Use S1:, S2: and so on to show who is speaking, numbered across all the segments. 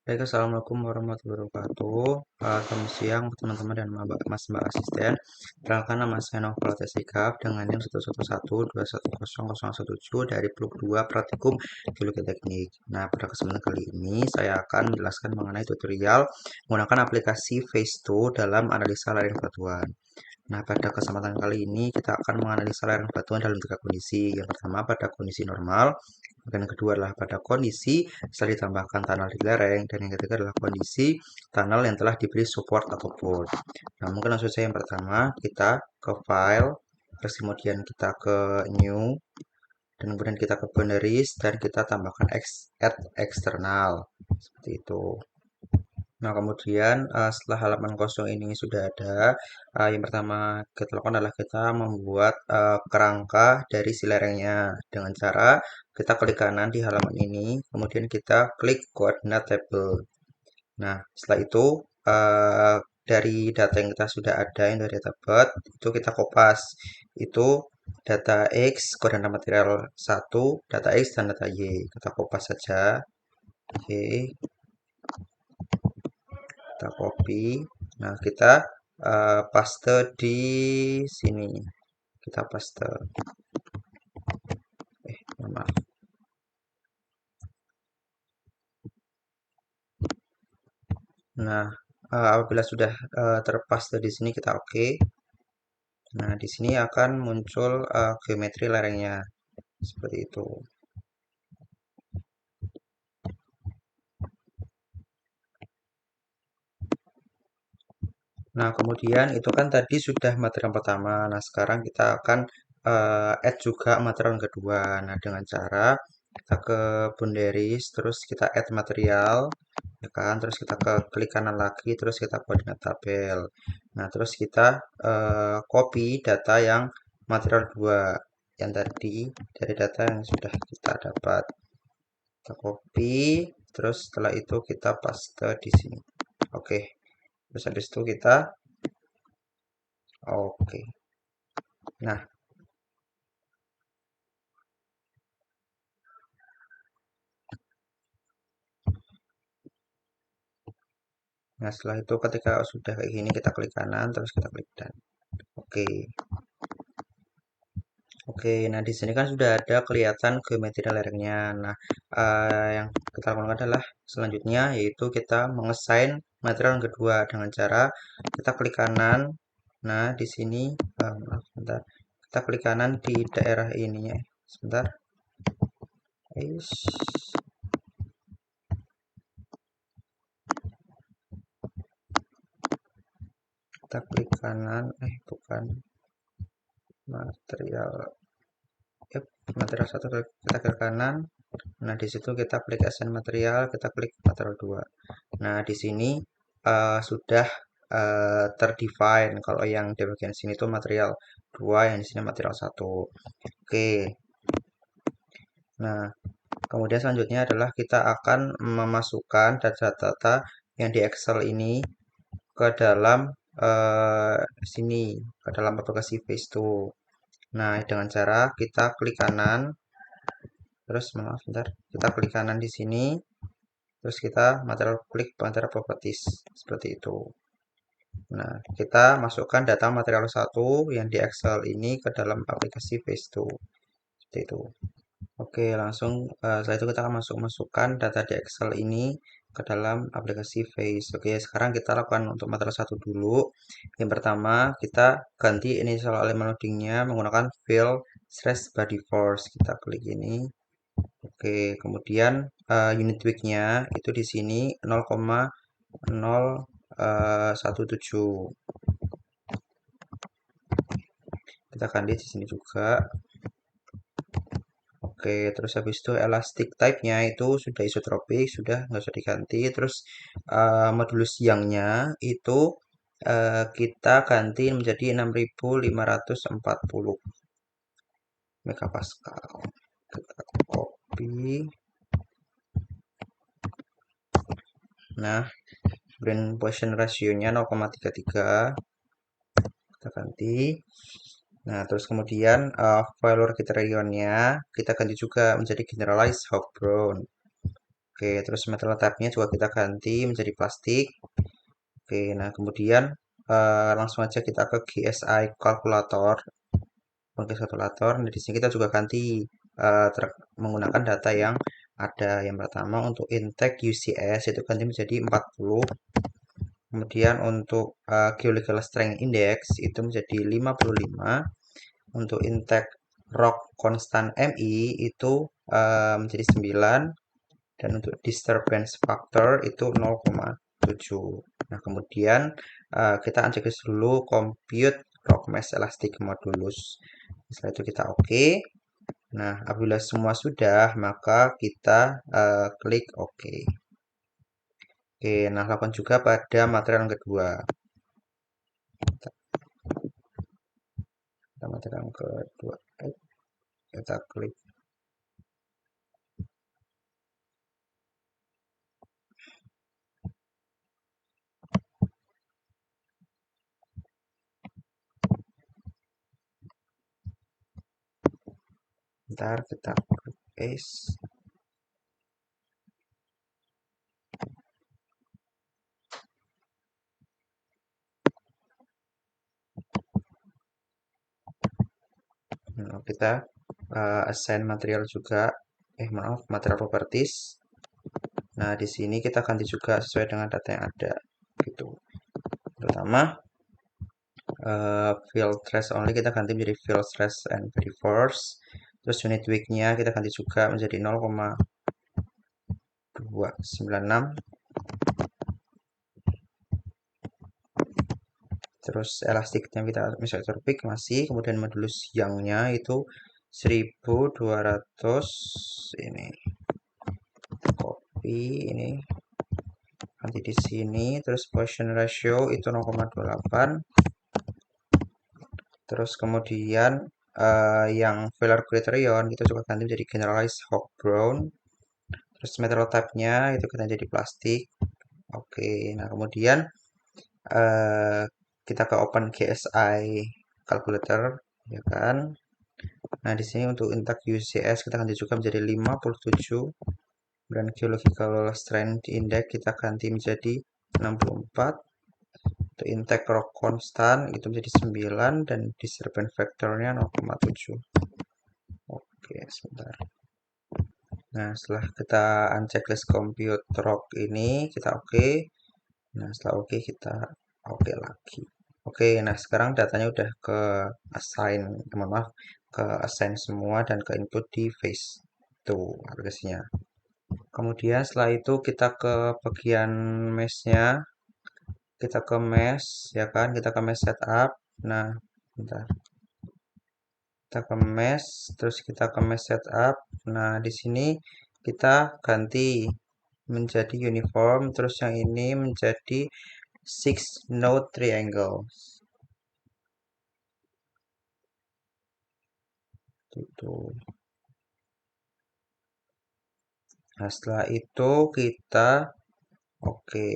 S1: Baik, assalamualaikum warahmatullahi wabarakatuh. Selamat siang teman-teman dan mas mbak asisten. Perkenalkan, nama saya Novel Tesikap dengan NIM 111211017 dari Blok 2 Praktikum Geologi Teknik. Nah, pada kesempatan kali ini saya akan menjelaskan mengenai tutorial menggunakan aplikasi Phase2 dalam analisa lereng batuan. Nah, pada kesempatan kali ini kita akan menganalisa lereng batuan dalam tiga kondisi. Yang pertama pada kondisi normal, dan yang kedua adalah pada kondisi setelah ditambahkan tunnel di lereng, dan yang ketiga adalah kondisi tunnel yang telah diberi support atau port. Nah, mungkin langsung saja yang pertama kita ke file, terus kemudian kita ke new, dan kemudian kita ke boundaries dan kita tambahkan add external seperti itu. Nah, kemudian setelah halaman kosong ini sudah ada, yang pertama kita lakukan adalah kita membuat kerangka dari si lerengnya dengan cara kita klik kanan di halaman ini, kemudian kita klik coordinate table. Nah, setelah itu dari data yang kita sudah ada yang dari database itu kita kopas. Itu data X, koordinat material 1, data X dan data Y. Kita kopas saja. Oke, kita copy. Nah, kita paste di sini. Kita paste. Maaf. Nah, apabila sudah terpaste di sini kita oke. Nah, di sini akan muncul geometri lerengnya seperti itu. Nah, kemudian itu kan tadi sudah material pertama. Nah, sekarang kita akan add juga material yang kedua. Nah, dengan cara kita ke boundaries, terus kita add material, ya kan? Terus kita ke klik kanan lagi, terus kita koordinat tabel. Nah, terus kita copy data yang material 2 yang tadi dari data yang sudah kita dapat. Kita copy, terus setelah itu kita paste di sini. Oke. Terus habis itu kita oke. Nah, setelah itu ketika sudah kayak gini kita klik kanan terus kita klik dan. Oke. Oke, nah di sini kan sudah ada kelihatan geometri lerengnya. Nah, yang kita lakukan adalah selanjutnya yaitu kita mengesain material yang kedua dengan cara kita klik kanan. Nah, di sini maaf, sebentar. Kita klik kanan di daerah ini ya. Sebentar. Eish. Kita klik kanan, bukan material. Yep, material satu kita klik kanan. Nah, di situ kita klik assign material, kita klik material 2. Nah, di sini sudah terdefine kalau yang di bagian sini itu material 2, yang di sini material 1. Oke. Nah, kemudian selanjutnya adalah kita akan memasukkan data-data yang di Excel ini ke dalam sini, ke dalam aplikasi Phase2. Nah, dengan cara kita klik kanan, terus maaf, bentar, kita klik kanan di sini, terus kita klik material properties seperti itu. Nah, kita masukkan data material 1 yang di Excel ini ke dalam aplikasi Phase2 seperti itu. Oke, langsung setelah itu kita akan masukkan data di Excel ini ke dalam aplikasi Phase. Oke, sekarang kita lakukan untuk material 1 dulu. Yang pertama, kita ganti initial elemen loadingnya menggunakan fill stress body force. Kita klik ini. Oke, kemudian unit week-nya itu di sini 0,017. Kita ganti di sini juga. Oke, terus habis itu elastic type-nya itu sudah isotropik, sudah nggak usah diganti. Terus modulus yang-nya itu kita ganti menjadi 6540 megapascal. Kita copy. Nah, brain position ratio-nya 0,33. Kita ganti. Nah, terus kemudian value criterion-nya kita ganti juga menjadi generalized Hawk Brown. Oke, terus metal tabnya juga kita ganti menjadi plastik. Oke, nah kemudian langsung aja kita ke GSI kalkulator. Oke, kalkulator. Nah, di sini kita juga ganti menggunakan data yang ada. Yang pertama untuk intake UCS itu ganti menjadi 40. Kemudian untuk geological strength index itu menjadi 55. Untuk intake rock constant MI itu menjadi 9 dan untuk disturbance factor itu 0,7. Nah, kemudian kita uncheck dulu compute rock mass elastic modulus. Setelah itu kita oke. Nah, apabila semua sudah, maka kita klik oke. Oke, nah lakukan juga pada material yang kedua. Pada material yang kedua, kita klik. Ntar kita klik paste. Nah, kita assign material juga. Maaf, material properties. Nah, di sini kita ganti juga sesuai dengan data yang ada. Gitu. Pertama, field trace only kita ganti menjadi field trace and very force. Terus unit weight-nya kita ganti juga menjadi 0,296. Terus elastiknya kita misalnya pick masih, kemudian modulus yang-nya itu 1200 ini. Copy ini nanti di sini, terus Poisson ratio itu 0,28. Terus kemudian yang Velar criterion kita juga ganti menjadi generalized Hawk Brown. Terus metal type-nya itu kita jadi plastik. Oke, nah kemudian uh, kita ke open GSI calculator, ya kan. Nah, di sini untuk intake UCS kita ganti juga menjadi 57 dan geological strength index kita ganti menjadi 64. Untuk intake rock constant itu menjadi 9 dan disturbance factornya 0,7. Oke, sebentar. Nah, setelah kita uncheck list compute rock ini, kita oke. Nah, setelah oke kita oke lagi. Oke, nah sekarang datanya udah ke assign, mohon maaf, ke assign semua dan ke input di phase itu aplikasinya. Kemudian setelah itu kita ke bagian mesh-nya, kita ke mesh, ya kan, kita ke mesh setup. Nah, bentar. Kita ke mesh, terus kita ke mesh setup. Nah, di sini kita ganti menjadi uniform, terus yang ini menjadi 6 node triangle. Gitu. Nah, setelah itu kita oke.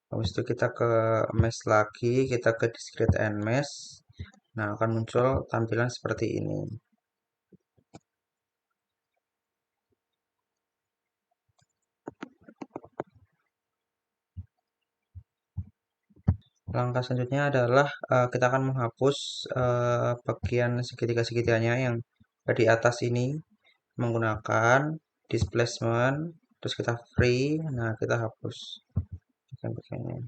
S1: Habis itu kita ke mesh lagi, kita ke discrete and mesh. Nah, akan muncul tampilan seperti ini. Langkah selanjutnya adalah kita akan menghapus bagian segitiga-segitiganya yang di atas ini menggunakan displacement, terus kita free. Nah, kita hapus bagian-bagiannya.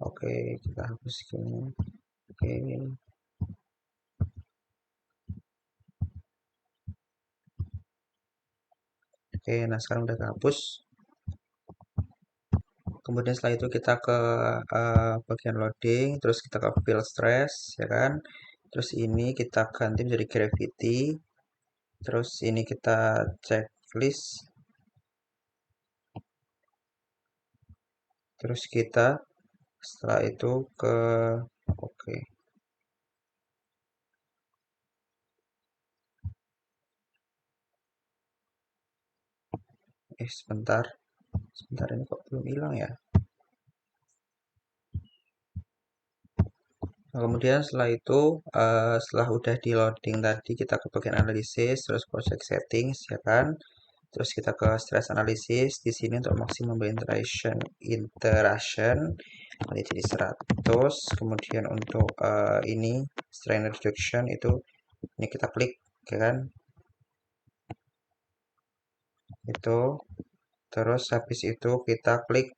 S1: Oke, kita hapus gini. Oke. Oke, nah sekarang udah kehapus. Kemudian setelah itu kita ke bagian loading, terus kita ke field stress, ya kan. Terus ini kita ganti menjadi gravity. Terus ini kita checklist. Terus kita setelah itu ke oke. Sebentar. Sebentar ini kok belum hilang ya? Nah, kemudian setelah itu, setelah udah di loading tadi, kita ke bagian analisis, terus project settings, ya kan. Terus kita ke stress analysis. Di sini untuk maksimum interaction nanti jadi 100. Kemudian untuk ini strain reduction itu ini kita klik, ya kan. Itu terus habis itu kita klik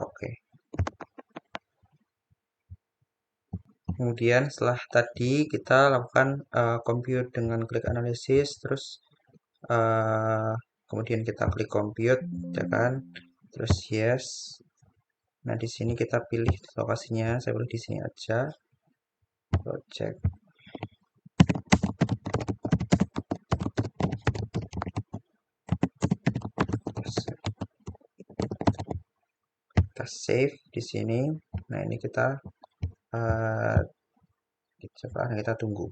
S1: oke. Kemudian setelah tadi kita lakukan compute dengan klik analisis, terus eh, kemudian kita klik compute, ya kan, terus yes. Nah di sini kita pilih lokasinya, saya pilih di sini aja, project. Kita save di sini. Nah ini kita uh, kita tunggu.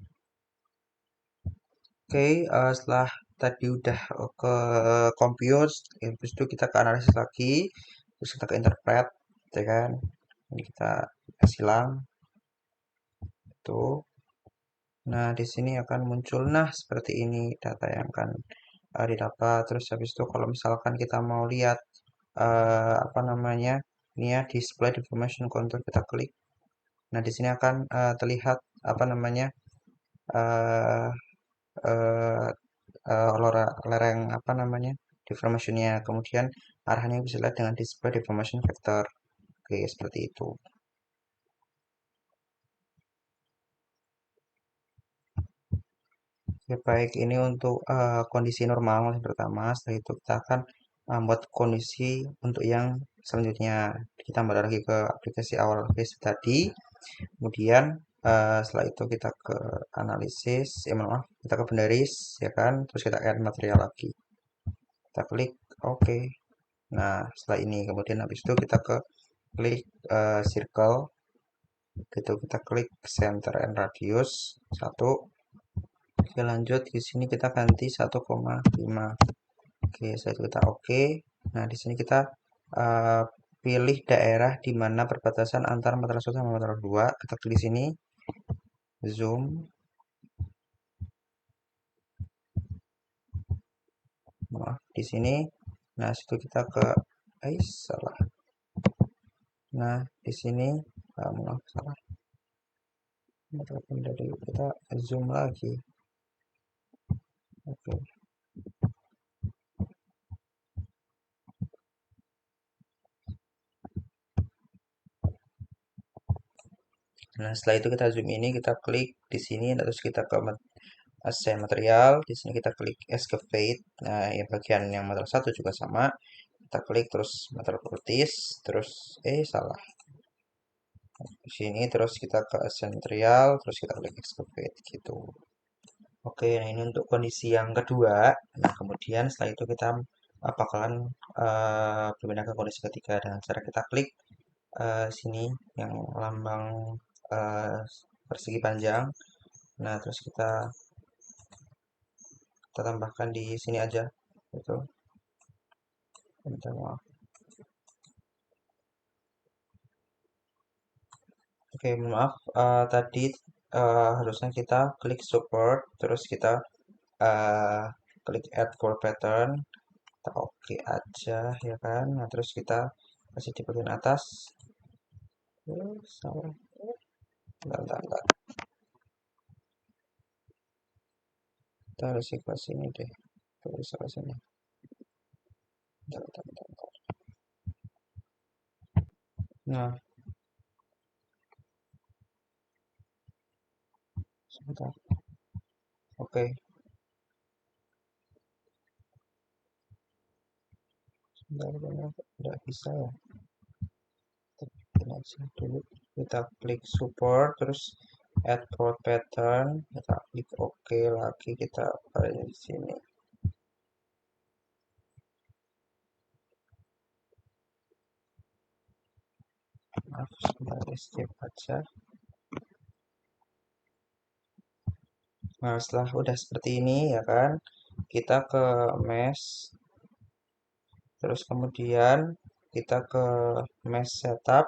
S1: Oke, setelah tadi udah ke compute, habis itu kita ke analisis lagi, terus kita ke interpret, ya kan. Ini kita silang tuh. Nah, di sini akan muncul nah seperti ini data yang akan didapat. Terus habis itu kalau misalkan kita mau lihat apa namanya? Ini ya display information contour, kita klik. Nah, di sini akan terlihat apa namanya? eh eh, lereng apa namanya? Deformation-nya. Kemudian arahnya bisa lihat dengan display deformation vector. Oke, seperti itu. Ya, baik, ini untuk kondisi normal yang pertama. Setelah itu kita akan membuat kondisi untuk yang selanjutnya. Kita kembali lagi ke aplikasi awal base tadi. Kemudian setelah itu kita ke analisis, maaf, kita ke Bendaris, ya kan. Terus kita add material lagi. Kita klik OK. Nah, setelah ini kemudian habis itu kita ke klik circle. Gitu kita klik center and radius 1. Oke, lanjut di sini kita ganti 1,5. Oke, setelah itu kita oke. Nah, di sini kita uh, pilih daerah di mana perbatasan antara material 1 sama material 2. Kita klik di sini, zoom. Maaf, di sini. Nah, situ kita ke salah. Nah, di sini maaf, salah. Dari kita zoom lagi. Oke. Nah, setelah itu kita zoom ini, kita klik di sini, terus kita ke assign material. Di sini kita klik excavate. Nah, yang bagian yang material 1 juga sama. Kita klik terus material properties, terus salah. Di sini terus kita ke assign material, terus kita klik excavate gitu. Oke, nah ini untuk kondisi yang kedua. Nah, kemudian setelah itu kita bakalan berpindah ke kondisi ketiga dengan cara kita klik sini yang lambang uh, persegi panjang. Nah, terus kita tambahkan di sini aja gitu. Minta maaf. Oke, maaf tadi harusnya kita klik support, terus kita uh, klik add for pattern, kita oke aja, ya kan. Nah, terus kita kasih di bagian atas. Salah. Bentar. Kita harus ke sini deh. Terus ke sini. Bentar. Nah, sebentar. Oke, sebentar. Tidak bisa ya. Kita aja dulu. Kita klik support, terus add for pattern. Kita klik oke lagi. Kita ada di sini. Maaf, sebentar, skip aja. Nah, setelah udah seperti ini ya kan, kita ke mesh, terus kemudian kita ke mesh setup.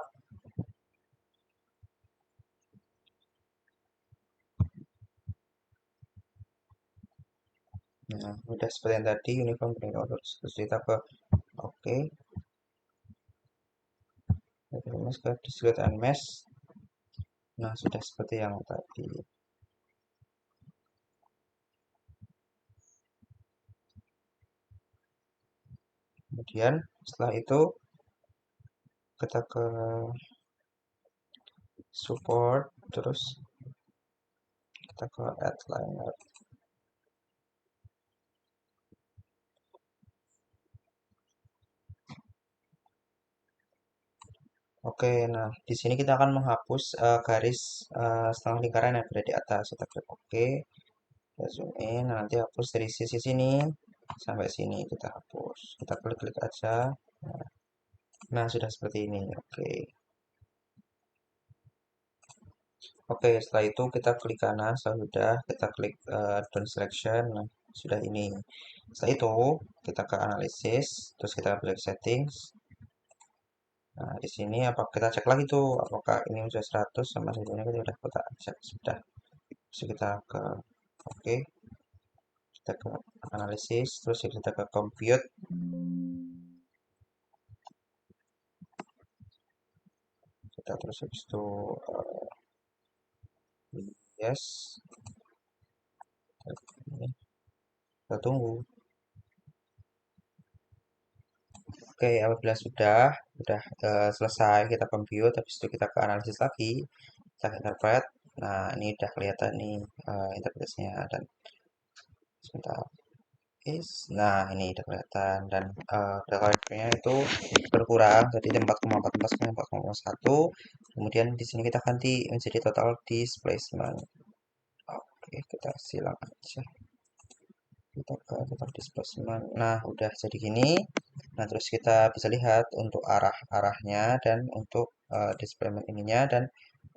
S1: Nah, udah seperti yang tadi, uniform blank order. Terus kita ke oke, terus ke discrete and mesh. Nah, sudah seperti yang tadi. Kemudian setelah itu kita ke support, terus kita ke add liner. Oke, nah di sini kita akan menghapus garis setengah lingkaran yang berada di atas. Kita klik oke, kita zoom in. Nah, nanti hapus dari sisi sini sampai sini kita hapus. Kita klik-klik aja. Nah, sudah seperti ini. Oke. Oke, setelah itu kita klik kanan, sudah kita klik down selection. Nah, sudah ini. Setelah itu kita ke analisis, terus kita klik settings. Nah, di sini apa kita cek lagi tuh apakah ini sudah 100 sama satunya kita udah cek sudah. Terus kita ke oke, kita ke analisis, terus kita ke compute, kita terus habis itu yes, kita tunggu. Oke, apabila sudah selesai kita compute, habis itu kita ke analisis lagi, kita interpret. Nah, ini udah kelihatan nih interpretasinya dan sebentar. Nah, ini udah kelihatan dan data nya itu berkurang jadi 4,44 ke 4,1. Kemudian di sini kita ganti menjadi total displacement. Oke, kita silang aja. Kita ke total displacement. Nah, udah jadi gini. Nah, terus kita bisa lihat untuk arah-arahnya dan untuk displacement ininya dan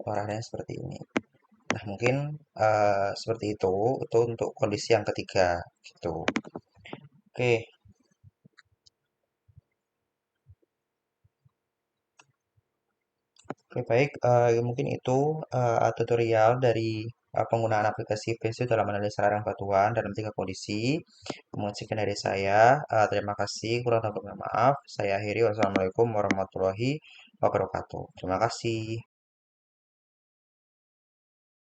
S1: arahnya seperti ini. Nah, mungkin seperti itu untuk kondisi yang ketiga gitu. Oke, oke baik, mungkin itu tutorial dari penggunaan aplikasi Visio dalam analisa lereng batuan dalam tiga kondisi. Kemudian sekian dari saya. Terima kasih, kurang lebihnya maaf. Saya akhiri. Wassalamualaikum warahmatullahi wabarakatuh. Terima kasih.